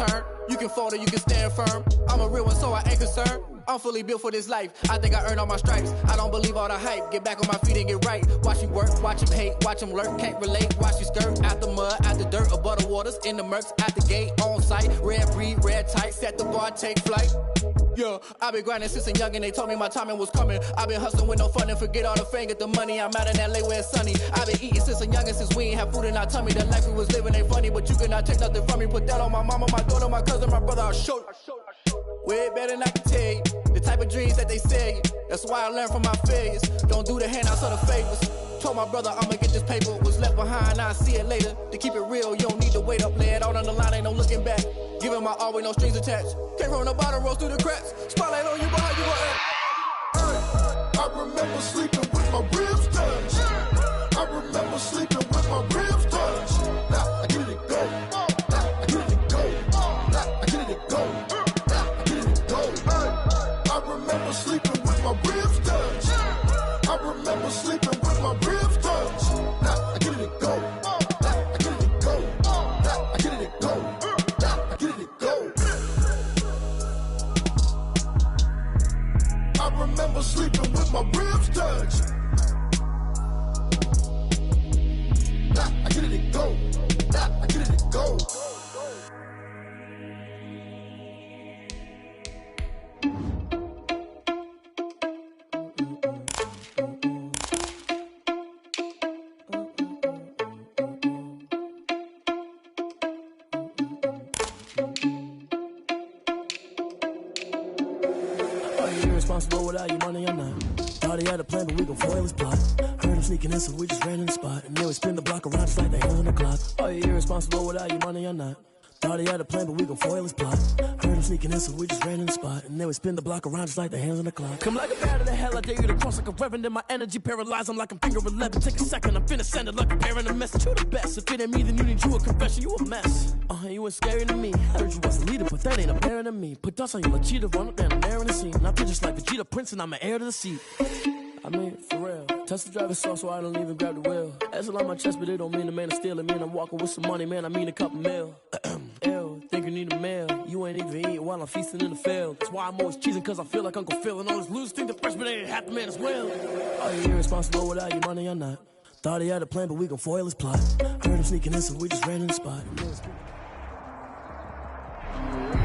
turn. You can fold or you can stand firm. I'm a real one, so I ain't concerned. I'm fully built for this life. I think I earned all my stripes. I don't believe all the hype. Get back on my feet and get right. Watch you work, watch him hate, watch him lurk. Can't relate, watch you skirt. Out the mud, out the dirt, above the waters, in the murks, at the gate, on site. Red breed, red tight, set the bar, take flight. Yeah, I've been grinding since a youngin', they told me my timing was coming. I've been hustling with no fun and forget all the fame, get the money. I'm out in LA where it's sunny. I've been eating since a youngin', since we ain't have food in our tummy. The life we was living ain't funny, but you cannot take nothing from me. Put that on my mama, my daughter, my cousin, my brother, I'll show you. Way better than I can tell you. The type of dreams that they sell you. That's why I learned from my failures. Don't do the handouts or the favors. Told my brother I'ma get this paper. Was left behind, I'll see it later. To keep it real, you don't need to wait up. Lay it out on the line, ain't no looking back. Giving my all with no strings attached. Came from the bottom, rose through the cracks. Spotlight on you, behind you gon' act. I remember sleeping with my ribs touched. I remember sleeping with my ribs touched. Now I get it go. I get it go. I get it go. I get it go. I remember sleeping with my ribs touched. I remember sleeping with my ribs touched. Now I get it go. I get it go. I get it go. I get it go. I remember sleeping with my ribs touched. I get it go. I get it go. Irresponsible without your money, I'm not. Thought he had a plan, but we gon' foil his plot. Heard him sneaking in, so we just ran in the spot. And then we spin the block around just like the hands on the clock. Are you irresponsible without your money, I'm not. Thought he had a plan, but we gon' foil his plot. Heard him sneaking in, so we just ran in the spot. And then we spin the block around just like the hands on the clock. Come like a bat of the hell, I dare you to cross like a reverend. In my energy paralyzed, I'm like I'm finger 11. Take a second, I'm finna send it like a parent a message. You the best, if it ain't me, then you need you a confession. You a mess, you ain't scary to me. Heard you was a leader, but that ain't apparent to me. Put dust on you like cheetah, run up down the air in the scene. And I feel just like Vegeta Prince, and I'm an heir to the seat. I mean, for real. Touch the driver's soft, so I don't even grab the wheel. As on my chest, but it don't mean the man is stealing. Man, I'm walking with some money, man, I mean a couple mil. Ew, think you need a meal. You ain't even eating while I'm feasting in the field. That's why I'm always cheesing, cause I feel like Uncle Phil. And all those losers think the freshman ain't half the man as well. Are you irresponsible without your money or not? Thought he had a plan, but we gon' foil his plot. Heard him sneaking in, so we just ran in the spot.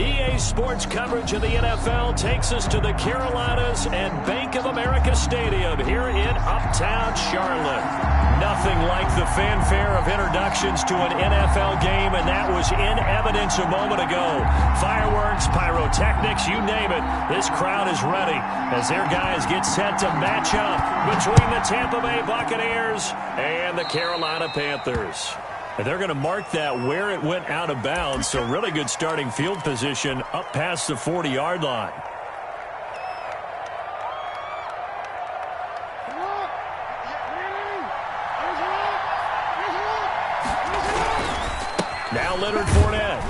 EA Sports coverage of the NFL takes us to the Carolinas and Bank of America Stadium here in Uptown Charlotte. Nothing like the fanfare of introductions to an NFL game, and that was in evidence a moment ago. Fireworks, pyrotechnics, you name it. This crowd is ready as their guys get set to match up between the Tampa Bay Buccaneers and the Carolina Panthers. And they're going to mark that where it went out of bounds, so really good starting field position up past the 40-yard line. Now Leonard Fournette.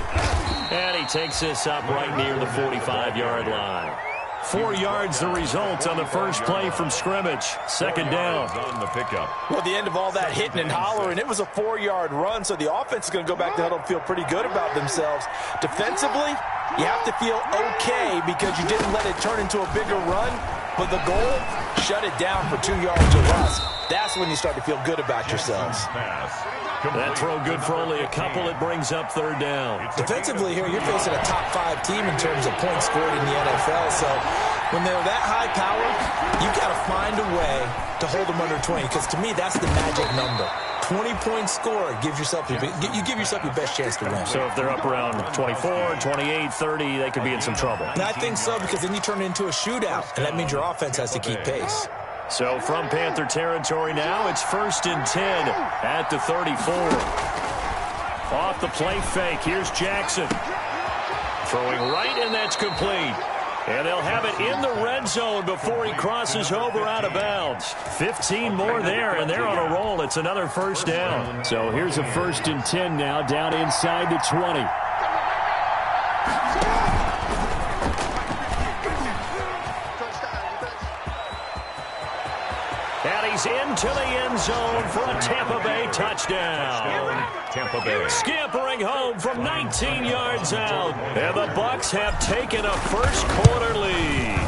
And he takes this up right near the 45-yard line. 4 yards the result on the first play from scrimmage. Second down. On the pickup. Well, at the end of all that hitting and hollering, it was a 4-yard run, so the offense is going to go back to huddle and feel pretty good about themselves. Defensively, you have to feel okay because you didn't let it turn into a bigger run, but the goal, shut it down for 2 yards or less. That's when you start to feel good about yourselves. That throw good for only a couple. It brings up third down. Defensively here, you're facing a top 5 team in terms of points scored in the NFL. So when they're that high powered, you got to find a way to hold them under 20. Because to me, that's the magic number. 20-point score gives yourself you give yourself your best chance to win. So if they're up around 24, 28, 30, they could be in some trouble. And I think so, because then you turn it into a shootout, and that means your offense has to keep pace. So from Panther territory now, it's 1st and 10 at the 34. Off the play fake, here's Jackson. Throwing right, and that's complete. And they'll have it in the red zone before he crosses over out of bounds. 15 more there, and they're on a roll. It's another first down. So here's a 1st and 10 now, down inside the 20. is into the end zone for a Tampa Bay touchdown. Tampa Bay. Scampering home from 19 yards out. And the Bucs have taken a first-quarter lead.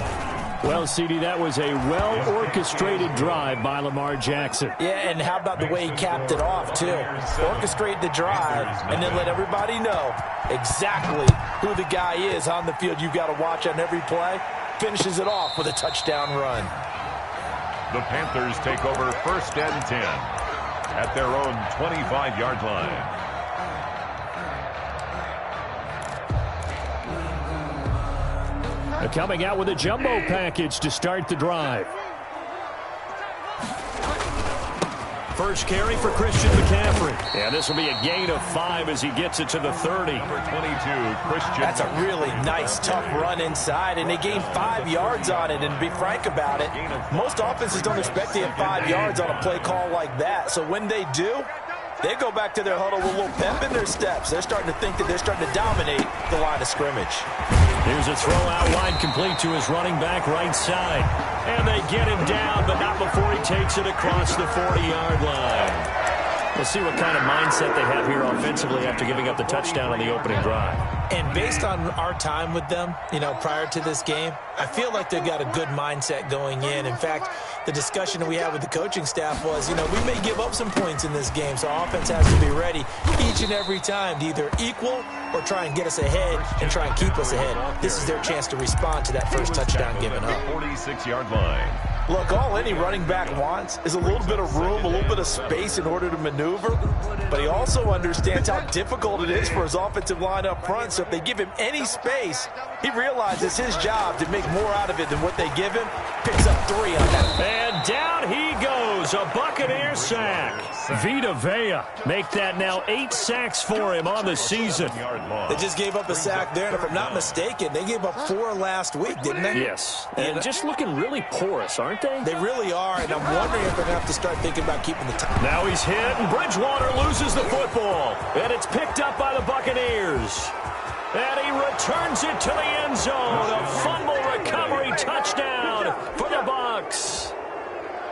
Well, CD, that was a well-orchestrated drive by Lamar Jackson. Yeah, and how about the way he capped it off, too? Orchestrate the drive and then let everybody know exactly who the guy is on the field you've got to watch on every play. Finishes it off with a touchdown run. The Panthers take over 1st and 10 at their own 25-yard line. Coming out with a jumbo package to start the drive. First carry for Christian McCaffrey. And this will be a gain of 5 as he gets it to the 30. Number 22, Christian. That's a really nice, tough run inside, and they gained 5 yards on it. And to be frank about it, most offenses don't expect to get 5 yards on a play call like that. So when they do, they go back to their huddle with a little pep in their steps. They're starting to think that they're starting to dominate the line of scrimmage. Here's a throw out wide complete to his running back right side. And they get him down, but not before he takes it across the 40-yard line. We'll see what kind of mindset they have here offensively after giving up the touchdown on the opening drive. And based on our time with them, prior to this game, I feel like they've got a good mindset going in. In fact, the discussion that we had with the coaching staff was, we may give up some points in this game, so offense has to be ready each and every time to either equal or try and get us ahead and try and keep us ahead. This is their chance to respond to that first touchdown given up. 46-yard line. Look, all any running back wants is a little bit of room, a little bit of space in order to maneuver, but he also understands how difficult it is for his offensive line up front, so if they give him any space, he realizes his job to make more out of it than what they give him, picks up 3 on that. And down he goes, a Buccaneer sack. Vita Vea make that now 8 sacks for him on the season. They just gave up a sack there, and if I'm not mistaken, they gave up 4 last week, didn't they? Yes, and just looking really porous, aren't they? They really are, and I'm wondering if they're going to have to start thinking about keeping the time. Now he's hit, and Bridgewater loses the football, and it's picked up by the Buccaneers. And he returns it to the end zone. A fumble recovery touchdown for the Bucs.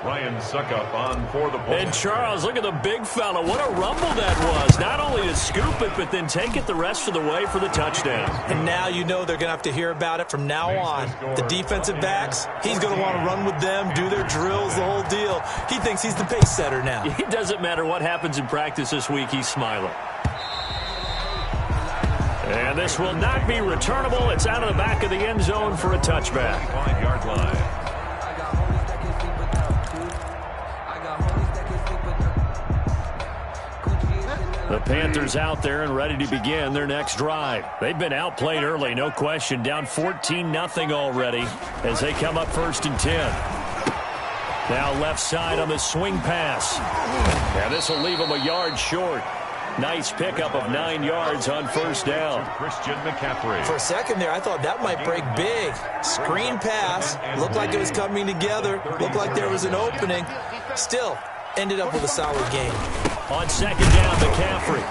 Ryan Suckup on for the point. And Charles, look at the big fella. What a rumble that was. Not only to scoop it, but then take it the rest of the way for the touchdown. And now you know they're going to have to hear about it from now on. The defensive backs, he's going to want to run with them, do their drills, the whole deal. He thinks he's the pace setter now. It doesn't matter what happens in practice this week, he's smiling. And this will not be returnable. It's out of the back of the end zone for a touchback. 5-yard line. The Panthers out there and ready to begin their next drive. They've been outplayed early, no question. Down 14-0 already as they come up 1st and 10. Now left side on the swing pass. And this will leave them a yard short. Nice pickup of 9 yards on 1st down. Christian McCaffrey. For a second there, I thought that might break big. Screen pass. Looked like it was coming together. Looked like there was an opening. Still, ended up with a solid game. On 2nd down, McCaffrey.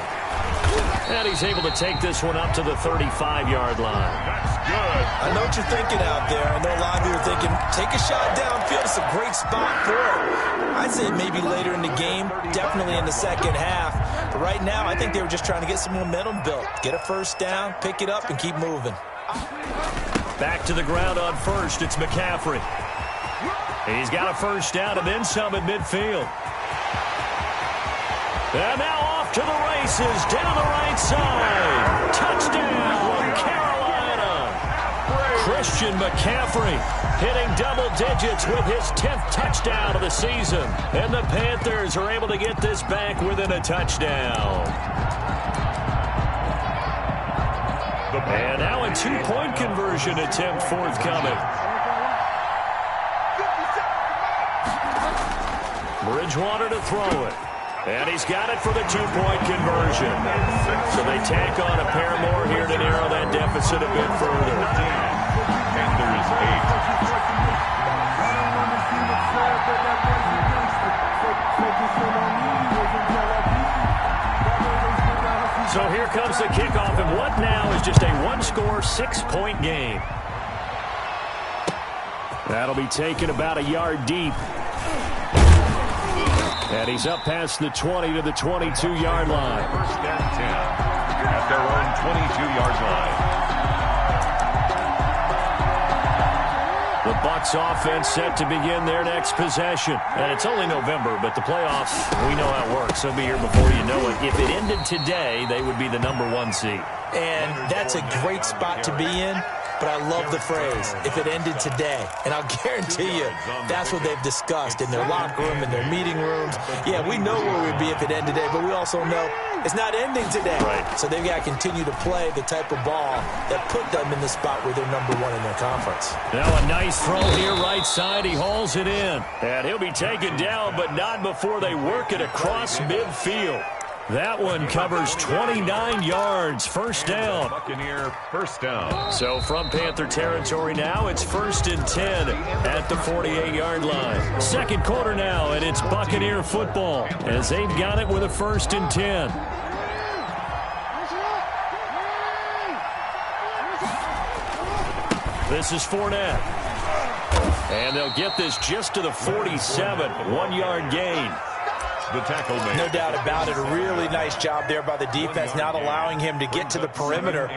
And he's able to take this one up to the 35-yard line. That's good. I know what you're thinking out there. I know a lot of you are thinking, take a shot downfield. It's a great spot for it. I'd say maybe later in the game, definitely in the second half. But right now, I think they were just trying to get some momentum built. Get a 1st down, pick it up, and keep moving. Back to the ground on 1st, it's McCaffrey. He's got a 1st down and then some at midfield. And now off to the races, down the right side. Touchdown, Carolina. Christian McCaffrey hitting double digits with his 10th touchdown of the season. And the Panthers are able to get this back within a touchdown. And now a 2-point conversion attempt forthcoming. Bridgewater to throw it. And he's got it for the 2-point conversion. So they tack on a pair more here to narrow that deficit a bit further. Panthers 8. So here comes the kickoff, and what now is just a 1-score, 6-point game. That'll be taken about a yard deep. And he's up past the 20 to the 22-yard line. First and 10 at their own 22-yard line. The Bucs offense set to begin their next possession. And it's only November, but the playoffs, we know how it works. They'll be here before you know it. If it ended today, they would be the #1 seed. And that's a great spot to be in. But I love the phrase, if it ended today. And I'll guarantee you, that's what they've discussed in their locker room, in their meeting rooms. Yeah, we know where we'd be if it ended today, but we also know it's not ending today. Right. So they've got to continue to play the type of ball that put them in the spot where they're #1 in their conference. Now a nice throw here, right side. He hauls it in. And he'll be taken down, but not before they work it across midfield. That one covers 29 yards, first down. Buccaneer first down. So from Panther territory now, it's 1st and 10 at the 48-yard line. Second quarter now, and it's Buccaneer football as they've got it with a 1st and 10. This is Fournette. And they'll get this just to the 47, 1-yard gain. The tackle made. No doubt about it. A really nice job there by the defense, not allowing him to get to the perimeter.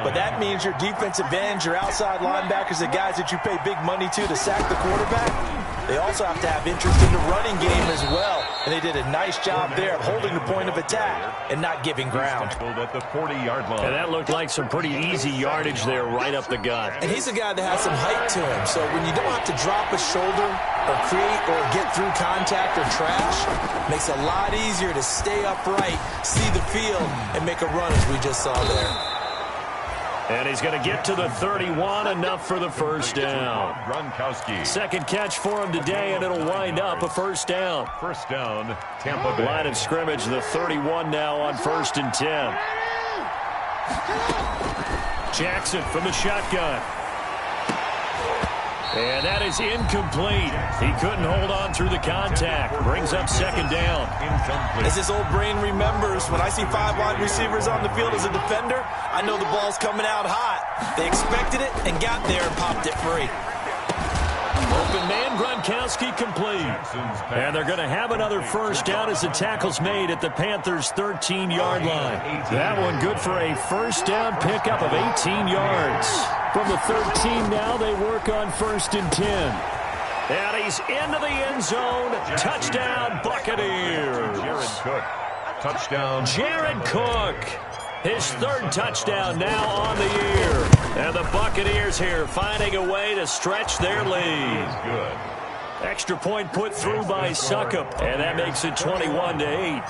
But that means your defensive ends, your outside linebackers, the guys that you pay big money to sack the quarterback, they also have to have interest in the running game as well. And they did a nice job there of holding the point of attack and not giving ground. At the 40-yard line. And that looked like some pretty easy yardage there right up the gut. And he's a guy that has some height to him. So when you don't have to drop a shoulder or create or get through contact or trash, makes it a lot easier to stay upright, see the field, and make a run as we just saw there. And he's going to get to the 31, enough for the first down. Gronkowski. Second catch for him today, and it'll wind up a first down. First down, Tampa Bay. Line of scrimmage, the 31 now on 1st and 10. Jackson from the shotgun. And that is incomplete. He couldn't hold on through the contact. Brings up second down. Incomplete. As his old brain remembers, when I see 5 wide receivers on the field as a defender, I know the ball's coming out hot. They expected it and got there and popped it free. Open man, Gronkowski complete. And they're going to have another first down as the tackle's made at the Panthers' 13-yard line. That one good for a first down pickup of 18 yards. From the 13 now, they work on 1st and 10. And he's into the end zone. Touchdown, Buccaneers. Jared Cook. Touchdown. Jared Cook. His 3rd touchdown now on the year. And the Buccaneers here finding a way to stretch their lead. Good. Extra point put through by Suckup, and that makes it 21-8.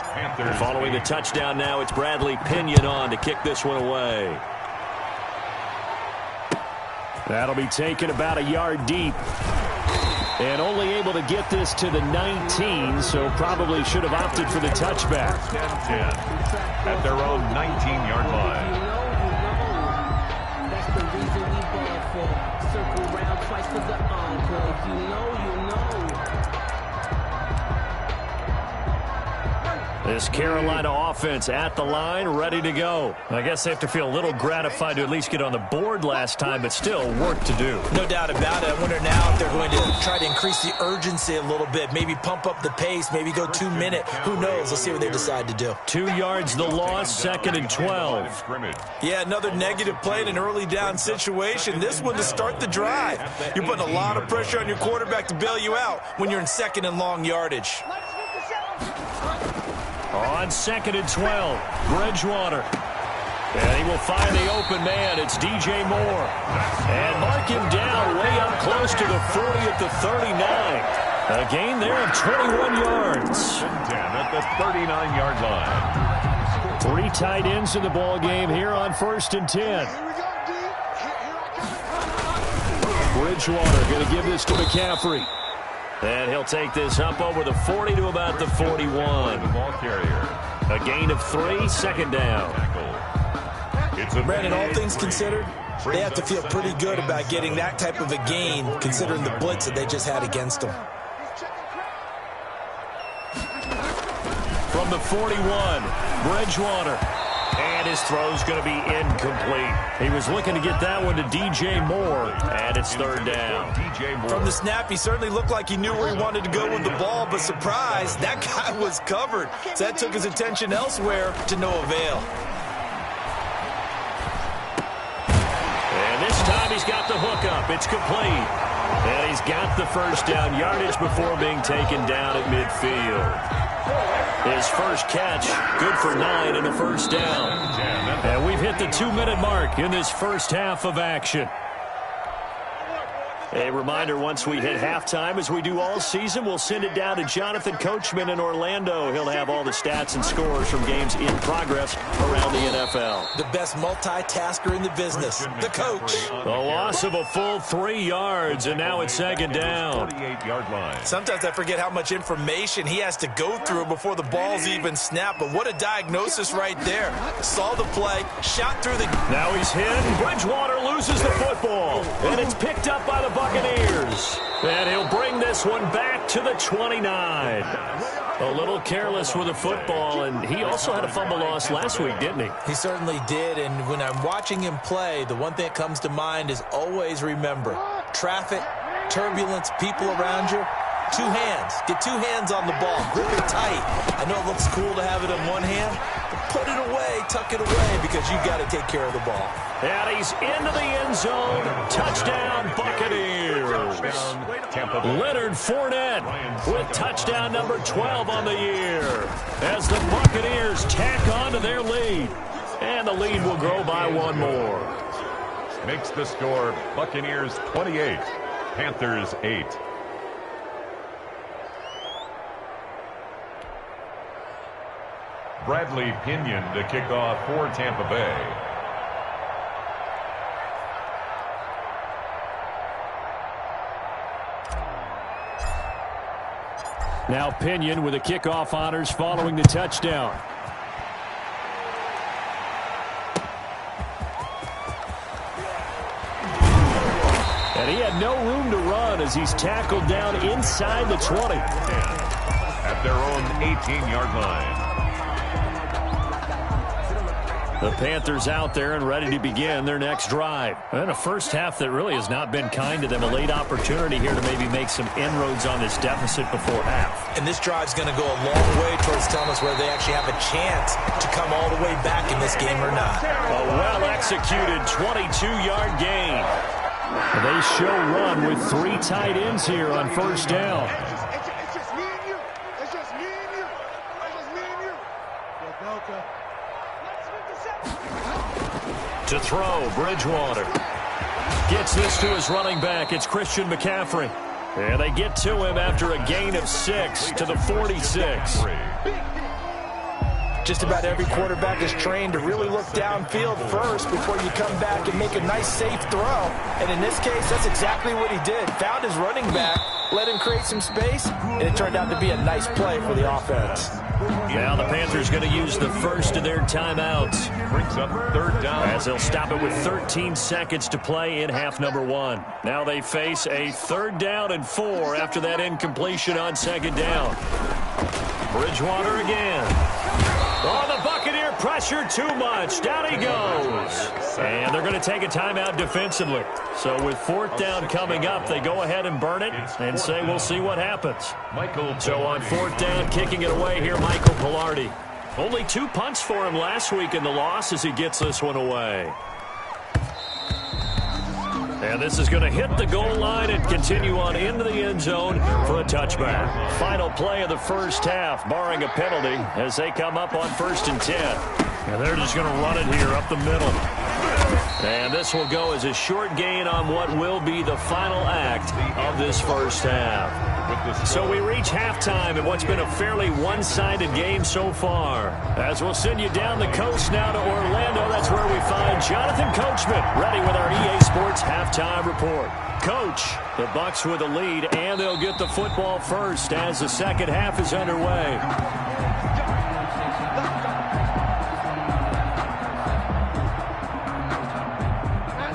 Following the touchdown now, it's Bradley Pinion on to kick this one away. That'll be taken about a yard deep. And only able to get this to the 19, so probably should have opted for the touchback. 10-10 at their own 19-yard line. That's the reason we ball for. Circle round twice for the encore. If you know, you know. This Carolina offense at the line, ready to go. I guess they have to feel a little gratified to at least get on the board last time, but still work to do. No doubt about it. I wonder now if they're going to try to increase the urgency a little bit, maybe pump up the pace, maybe go 2-minute. Who knows? Let's see what they decide to do. 2 yards the loss, 2nd and 12. Yeah, another negative play in an early down situation. This one to start the drive. You're putting a lot of pressure on your quarterback to bail you out when you're in 2nd and long yardage. On 2nd and 12, Bridgewater. And he will find the open man. It's DJ Moore. And mark him down way up close to the 40 at the 39. A gain there of 21 yards. 10 at the 39-yard line. 3 tight ends in the ball game here on 1st and 10. Bridgewater going to give this to McCaffrey. And he'll take this up over the 40 to about the 41. The ball carrier. A gain of 3, 2nd down. Brandon, all things considered, they have to feel pretty good about getting that type of a gain, considering the blitz that they just had against them. From the 41, Bridgewater. And his throw's going to be incomplete. He was looking to get that one to DJ Moore, and it's third down. From the snap, he certainly looked like he knew where he wanted to go with the ball, but surprise, that guy was covered. So that took his attention elsewhere to no avail. And this time he's got the hook up. It's complete. And he's got the first down yardage before being taken down at midfield. His first catch, good for 9 and a first down. And we've hit the 2-minute mark in this first half of action. A reminder, once we hit halftime, as we do all season, we'll send it down to Jonathan Coachman in Orlando. He'll have all the stats and scores from games in progress around the NFL. The best multitasker in the business, the coach. A loss of a full 3 yards, and now it's second down. 48-yard line. Sometimes I forget how much information he has to go through before the ball's even snapped, but what a diagnosis right there. Saw the play, shot through the... Now he's hit, and Bridgewater loses the football, and it's picked up by the Buccaneers. And he'll bring this one back to the 29. A little careless with the football, and he also had a fumble loss last week, didn't he? He certainly did, and when I'm watching him play, the one thing that comes to mind is always remember, traffic, turbulence, people around you, 2 hands. Get 2 hands on the ball. Grip it tight. I know it looks cool to have it in one hand, but put it away, tuck it away, because you've got to take care of the ball. And he's into the end zone. Touchdown, Buccaneers. Leonard Fournette with touchdown number 12 on the year as the Buccaneers tack on to their lead. And the lead will grow by 1 more. Makes the score Buccaneers 28, Panthers 8. Bradley Pinion to kick off for Tampa Bay. Now Pinion with the kickoff honors following the touchdown. And he had no room to run as he's tackled down inside the 20. At their own 18-yard line. The Panthers out there and ready to begin their next drive. And a first half that really has not been kind to them. A late opportunity here to maybe make some inroads on this deficit before half. And this drive's going to go a long way towards telling us whether they actually have a chance to come all the way back in this game or not. A well-executed 22-yard gain. They show run with 3 tight ends here on first down. It's just me and you. It's just me and you. It's just me and you. To throw, Bridgewater. Gets this to his running back. It's Christian McCaffrey. And they get to him after a gain of 6 to the 46. Just about every quarterback is trained to really look downfield first before you come back and make a nice, safe throw. And in this case, that's exactly what he did. Found his running back, let him create some space, and it turned out to be a nice play for the offense. Now the Panthers going to use the first of their timeouts. Brings up third down. As they'll stop it with 13 seconds to play in half number 1. Now they face a 3rd down and 4 after that incompletion on 2nd down. Bridgewater again. Oh, the Buccaneer pressure too much. Down he goes. And they're going to take a timeout defensively. So with 4th down coming up, they go ahead and burn it and say we'll see what happens. So on 4th down, kicking it away here, Michael Pilardi. Only 2 punts for him last week in the loss as he gets this one away. And this is going to hit the goal line and continue on into the end zone for a touchback. Final play of the first half, barring a penalty, as they come up on 1st and 10. And they're just going to run it here up the middle. And this will go as a short gain on what will be the final act of this first half. So we reach halftime in what's been a fairly one-sided game so far. As we'll send you down the coast now to Orlando, that's where we find Jonathan Coachman, ready with our EA Sports halftime report. Coach, the Bucs with the lead, and they'll get the football first as the second half is underway.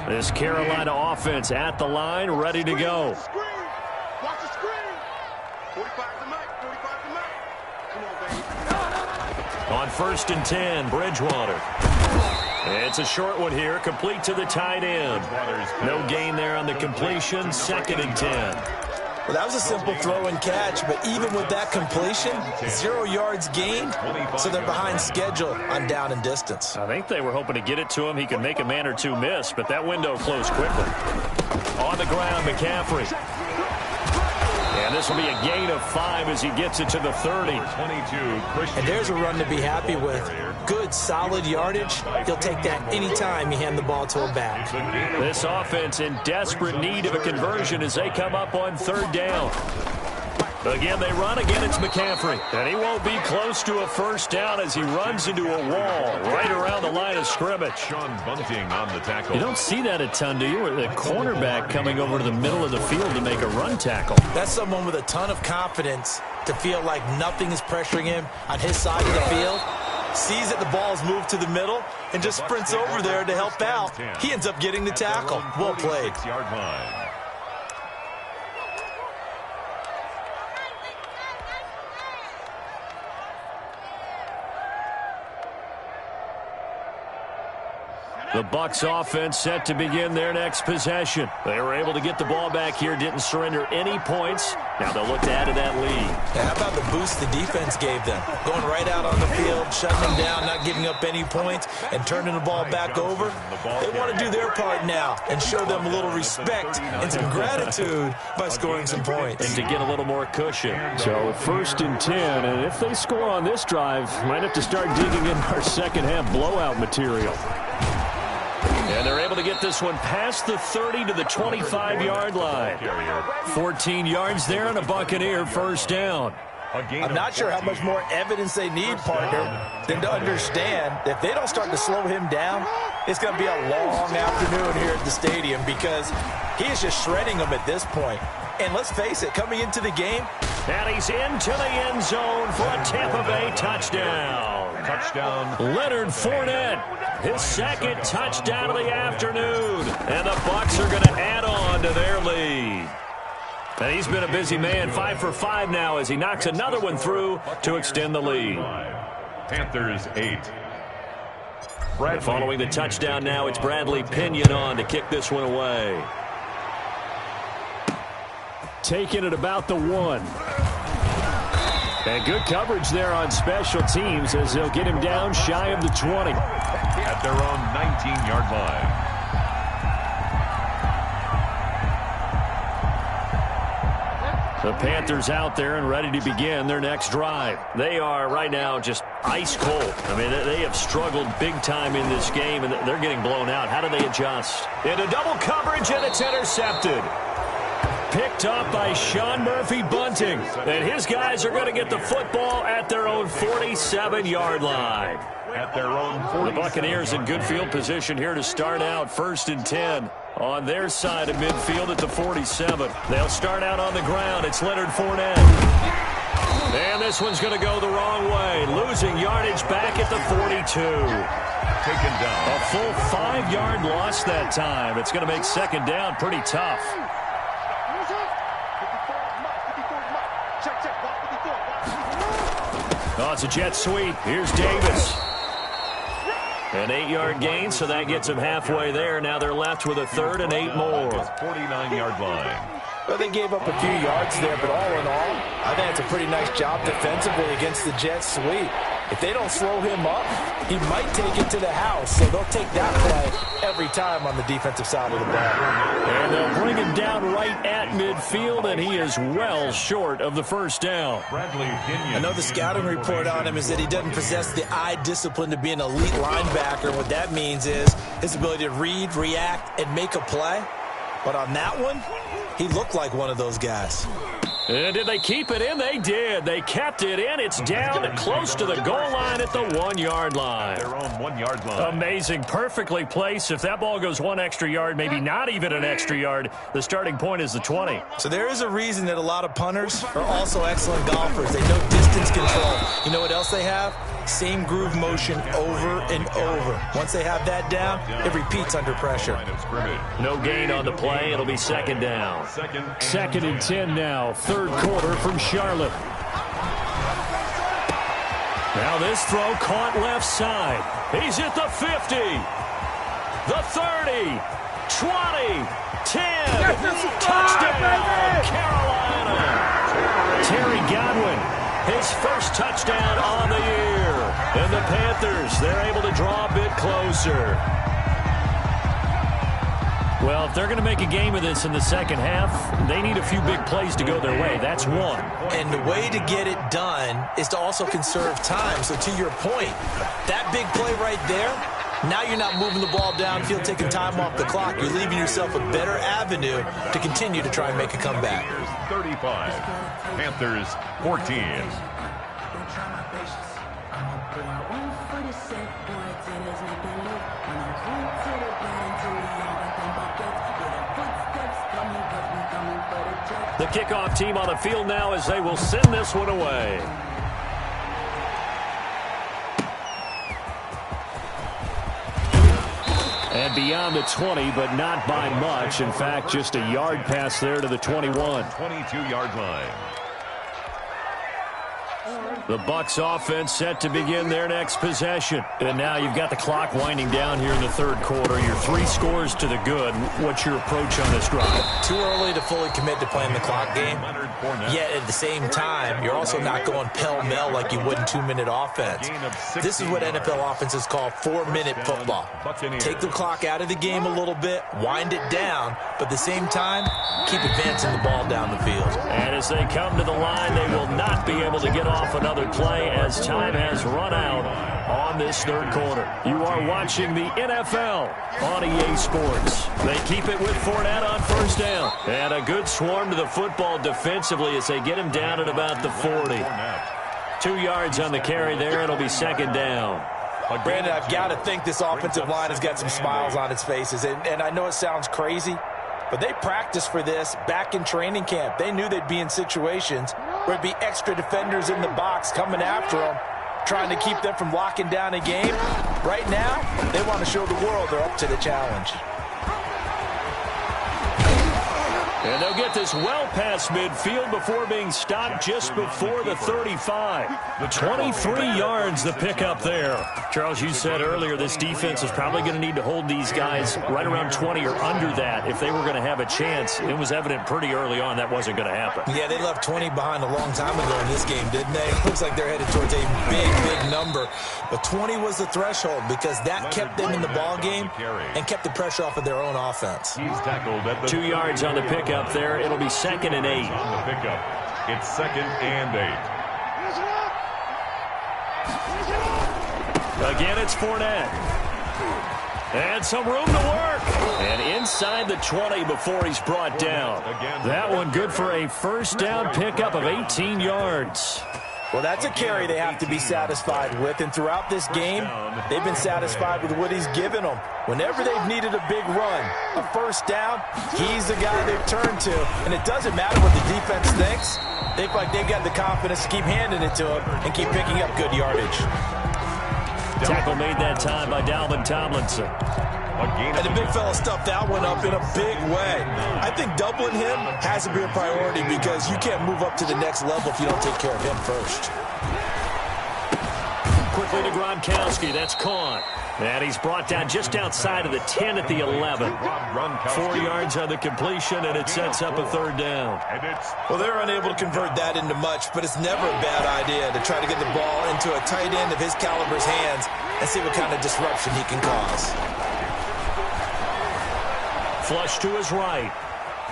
This Carolina offense at the line, ready to go. Watch the screen. 45 to Mike. 45 to Mike. Come on, baby. On 1st and 10, Bridgewater. It's a short one here, complete to the tight end. No gain there on the completion, 2nd and 10. Well, that was a simple throw and catch, but even with that completion, 0 yards gained, so they're behind schedule on down and distance. I think they were hoping to get it to him. He could make a man or two miss, but that window closed quickly. On the ground, McCaffrey. And this will be a gain of 5 as he gets it to the 30. And there's a run to be happy with. Good, solid yardage. He'll take that anytime you hand the ball to a back. This offense in desperate need of a conversion as they come up on 3rd down. Again, they run. Again, it's McCaffrey. And he won't be close to a 1st down as he runs into a wall right around the line of scrimmage. Sean Bunting on the tackle. You don't see that a ton, do you? With the cornerback coming over to the middle of the field to make a run tackle. That's someone with a ton of confidence to feel like nothing is pressuring him on his side of the field. Sees that the ball's moved to the middle and just sprints over there to help out. He ends up getting the tackle. Well played. Yard line. The Bucs offense set to begin their next possession. They were able to get the ball back here, didn't surrender any points. Now they'll look to add to that lead. Yeah, how about the boost the defense gave them? Going right out on the field, shutting them down, not giving up any points, and turning the ball back over. They want to do their part now and show them a little respect and some gratitude by scoring some points. And to get a little more cushion. So 1st and 10, and if they score on this drive, might have to start digging in our second half blowout material. And they're able to get this one past the 30 to the 25-yard line. 14 yards there and a Buccaneer 1st down. I'm not sure how much more evidence they need, partner, than to understand that if they don't start to slow him down, it's going to be a long afternoon here at the stadium because he is just shredding them at this point. And let's face it, coming into the game. And he's into the end zone for a Tampa Bay touchdown. Touchdown. Leonard Fournette, his 2nd touchdown of the afternoon. And the Bucs are going to add on to their lead. And he's been a busy man, 5 for 5 now as he knocks another one through to extend the lead. Panthers 8. Following the touchdown now, it's Bradley Pinion on to kick this one away. Taking it about the 1. And good coverage there on special teams as they'll get him down shy of the 20. At their own 19-yard line. The Panthers out there and ready to begin their next drive. They are right now just ice cold. I mean, they have struggled big time in this game, and they're getting blown out. How do they adjust? Into double coverage, and it's intercepted. Picked up by Sean Murphy-Bunting. And his guys are going to get the football at their own 47-yard line. At their own 47. The Buccaneers in good field position here to start out 1st and 10 on their side of midfield at the 47. They'll start out on the ground. It's Leonard Fournette. And this one's going to go the wrong way. Losing yardage back at the 42. Taken down. A full 5-yard loss that time. It's going to make 2nd down pretty tough. Oh, it's a jet sweep. Here's Davis. An 8-yard gain, so that gets them halfway there. Now they're left with a 3rd and 8 more. 49-yard line. Well, they gave up a few yards there, but all in all, I think it's a pretty nice job defensively against the jet sweep. If they don't slow him up, he might take it to the house, so they'll take that play every time on the defensive side of the ball. And they'll bring him down right at midfield, and he is well short of the 1st down. I know the scouting report on him is that he doesn't possess the eye discipline to be an elite linebacker. What that means is his ability to read, react, and make a play. But on that one, he looked like one of those guys. And did they keep it in? They did. They kept it in. It's down close to the goal line at the 1-yard line. Their own 1-yard line. Amazing. Perfectly placed. If that ball goes 1 extra yard, maybe not even an extra yard, the starting point is the 20. So there is a reason that a lot of punters are also excellent golfers. They know distance control. You know what else they have? Same groove motion over and over. Once they have that down, it repeats under pressure. No gain on the play. It'll be 2nd down. 2nd and 10 now. 3rd quarter from Charlotte. Now this throw caught left side. He's at the 50, the 30, 20, 10. Touchdown, Carolina. Terry Godwin, his first touchdown on the year. And the Panthers, they're able to draw a bit closer. Well, if they're going to make a game of this in the second half, they need a few big plays to go their way. That's one. And the way to get it done is to also conserve time. So to your point, that big play right there, now you're not moving the ball downfield, taking time off the clock. You're leaving yourself a better avenue to continue to try and make a comeback. 35, Panthers 14. The kickoff team on the field now as they will send this one away. And beyond the 20, but not by much. In fact, just a yard pass there to the 21. 22-yard line. The Bucs offense set to begin their next possession. And now you've got the clock winding down here in the third quarter. You're 3 scores to the good. What's your approach on this drive? Too early to fully commit to playing the clock game. Yet at the same time, you're also not going pell-mell like you would in 2-minute offense. This is what NFL offenses call 4-minute football. Take the clock out of the game a little bit, wind it down, but at the same time, keep advancing the ball down the field. And as they come to the line, they will not be able to get off another play as time has run out on this third quarter. You are watching the NFL on EA Sports. They keep it with Fournette on first down. And a good swarm to the football defensively as they get him down at about the 40. 2 yards on the carry there. It'll be second down. Brandon, I've got to think this offensive line has got some smiles on its faces. And I know it sounds crazy, but they practiced for this back in training camp. They knew they'd be in situations where it'd be extra defenders in the box coming after them, trying to keep them from locking down a game. Right now, they want to show the world they're up to the challenge. And they'll get this well past midfield before being stopped just before the 35. 23 yards the pickup there. Charles, you said earlier this defense is probably going to need to hold these guys right around 20 or under that if they were going to have a chance. It was evident pretty early on that wasn't going to happen. Yeah, they left 20 behind a long time ago in this game, didn't they? It looks like they're headed towards a big, big number. But 20 was the threshold because that kept them in the ball game and kept the pressure off of their own offense. He's tackled at the 2 yards on the pickup there. It'll be second and 8. On the pickup, it's second and 8. Again, it's Fournette. And some room to work. And inside the 20 before he's brought down. That one good for a first down pickup of 18 yards. Well, that's a carry they have to be satisfied with. And throughout this game, they've been satisfied with what he's given them. Whenever they've needed a big run, a first down, he's the guy they've turned to. And it doesn't matter what the defense thinks. They feel like they've got the confidence to keep handing it to him and keep picking up good yardage. Tackle made that time by Dalvin Tomlinson. And the big fella stuffed that one up in a big way. I think doubling him has to be a priority because you can't move up to the next level if you don't take care of him first. Quickly to Gronkowski. That's caught. And he's brought down just outside of the 10 at the 11. 4 yards on the completion, and it sets up a third down. Well, they're unable to convert that into much, but it's never a bad idea to try to get the ball into a tight end of his caliber's hands and see what kind of disruption he can cause. Flush to his right.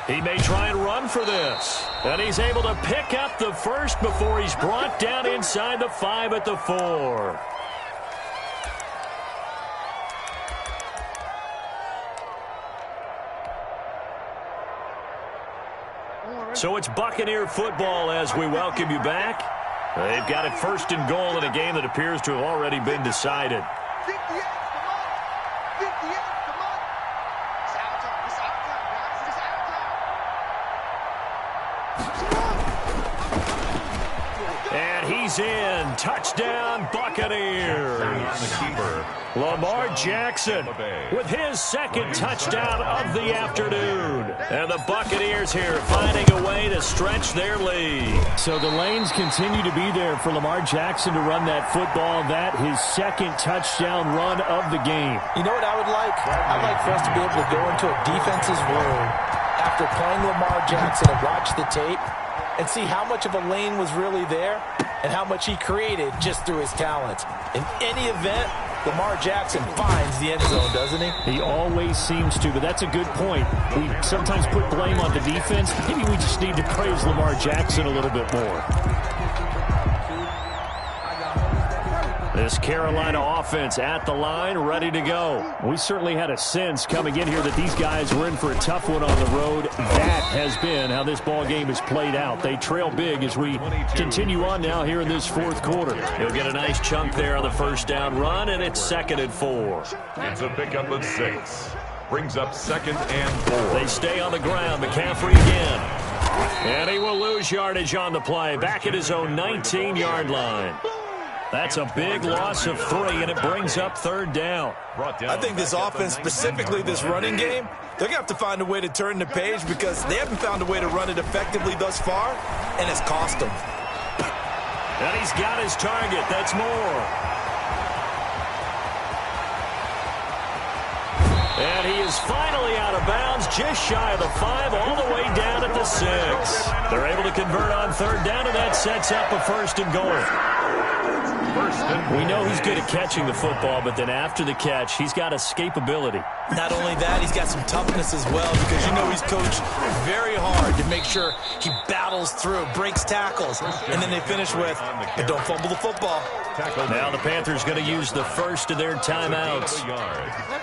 He may try and run for this. And he's able to pick up the first before he's brought down inside the 5 at the 4. So it's Buccaneer football as we welcome you back. They've got it first and goal in a game that appears to have already been decided. And he's in. Touchdown, Buccaneers. The keeper, Lamar Jackson with his second touchdown of the afternoon. And the Buccaneers here finding a way to stretch their lead. So the lanes continue to be there for Lamar Jackson to run that football. That his second touchdown run of the game. You know what I would like? I'd like for us to be able to go into a defense's room after playing Lamar Jackson and watch the tape and see how much of a lane was really there and how much he created just through his talent. In any event, Lamar Jackson finds the end zone, doesn't he? He always seems to, but that's a good point. We sometimes put blame on the defense. Maybe we just need to praise Lamar Jackson a little bit more. This Carolina offense at the line, ready to go. We certainly had a sense coming in here that these guys were in for a tough one on the road. That has been how this ball game has played out. They trail big as we continue on now here in this fourth quarter. He'll get a nice chunk there on the first down run, and it's 2nd and 4. It's a pickup of 6. Brings up 2nd and 4. They stay on the ground. McCaffrey again. And he will lose yardage on the play. Back at his own 19-yard line. That's a big loss of 3, and it brings up 3rd down. I think this offense, specifically this running game, they're going to have to find a way to turn the page because they haven't found a way to run it effectively thus far, and it's cost them. And he's got his target. That's Moore. And he is finally out of bounds, just shy of the 5, all the way down at the 6. They're able to convert on 3rd down, and that sets up a 1st and goal. We know he's good at catching the football, but then after the catch, he's got escapability. Not only that, he's got some toughness as well because you know he's coached very hard to make sure he battles through, breaks tackles, and then they finish with, but don't fumble the football. Now the Panthers going to use the first of their timeouts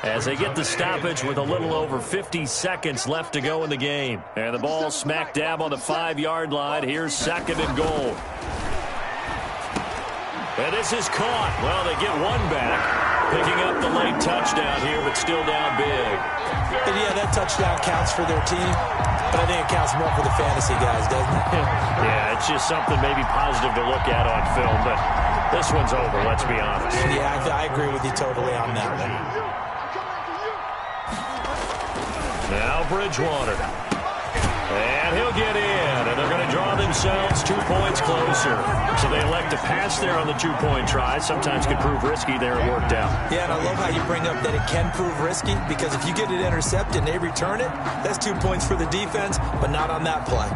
as they get the stoppage with a little over 50 seconds left to go in the game. And the ball smack dab on the 5-yard line. Here's 2nd and goal. And this is caught. Well, they get one back, picking up the late touchdown here, but still down big. And yeah, that touchdown counts for their team, but I think it counts more for the fantasy guys, doesn't it? Yeah, it's just something maybe positive to look at on film, but this one's over, let's be honest. Yeah, I agree with you totally on that one. Now Bridgewater. And he'll get in, and they're going to draw themselves 2 points closer. So they elect to pass there on the 2-point try. Sometimes could prove risky there. It worked out. Yeah, and I love how you bring up that it can prove risky because if you get it intercepted and they return it, that's 2 points for the defense, but not on that play.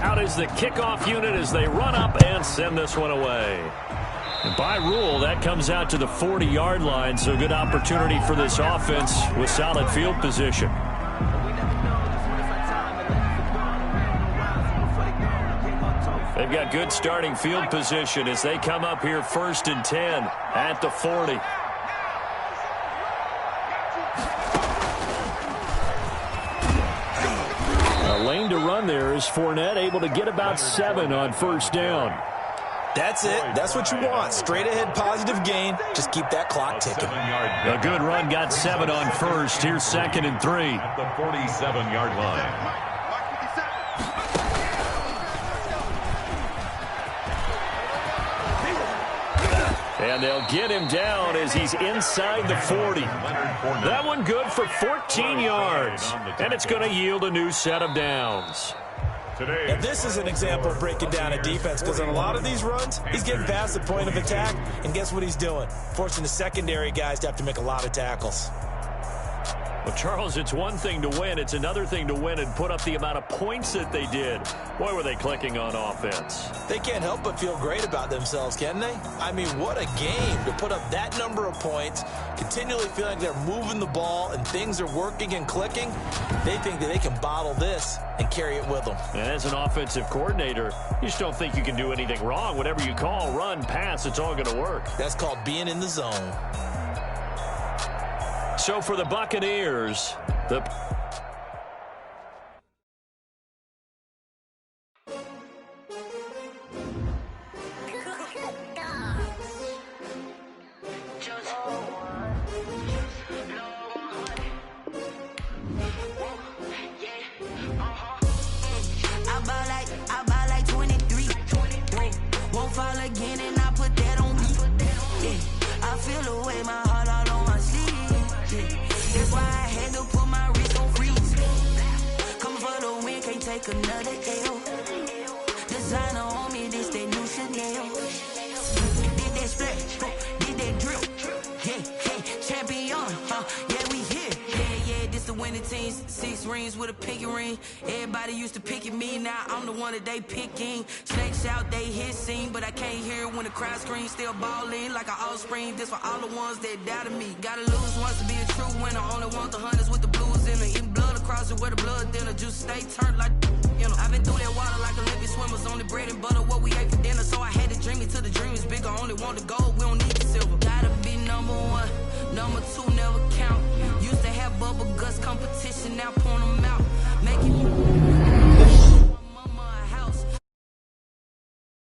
Out is the kickoff unit as they run up and send this one away. And by rule, that comes out to the 40-yard line, so good opportunity for this offense with solid field position. They've got good starting field position as they come up here 1st and 10 at the 40. A lane to run there is Fournette able to get about 7 on 1st down. That's it. That's what you want. Straight ahead positive gain. Just keep that clock ticking. A good run got 7 on 1st. Here's 2nd and 3. At the 47-yard line. And they'll get him down as he's inside the 40. That one good for 14 yards. And it's going to yield a new set of downs. Now, this is an example of breaking down a defense because on a lot of these runs, he's getting past the point of attack, and guess what he's doing? Forcing the secondary guys to have to make a lot of tackles. Well, Charles, it's one thing to win. It's another thing to win and put up the amount of points that they did. Boy, were they clicking on offense. They can't help but feel great about themselves, can they? I mean, what a game to put up that number of points, continually feeling they're moving the ball and things are working and clicking. They think that they can bottle this and carry it with them. And as an offensive coordinator, you just don't think you can do anything wrong. Whatever you call, run, pass, it's all going to work. That's called being in the zone. So for the Buccaneers, the I ball like take another L. Designer on me, this they new Chanel. Did that splash, did that drip. Yeah, champion, yeah, we here. Yeah, this the winning teams. 6 rings with a pinky ring. Everybody used to pick at me, now I'm the one that they picking. Snake shout, they hit scene, but I can't hear it when the crowd screams. Still ballin' like an offspring. This for all the ones that doubted me. Gotta lose once to be a true winner. Only want the hunters with the blues in it. Eating blood across it where the blood dinner. Juice stay turned like, you know. I've been through that water like Olympic swimmers. Only bread and butter, what we ate for dinner. So I had to dream it till the dream is bigger. Only want the gold, we don't need the silver. Gotta be number 1, number 2 never count. Used to have bubble guts competition, now point 'em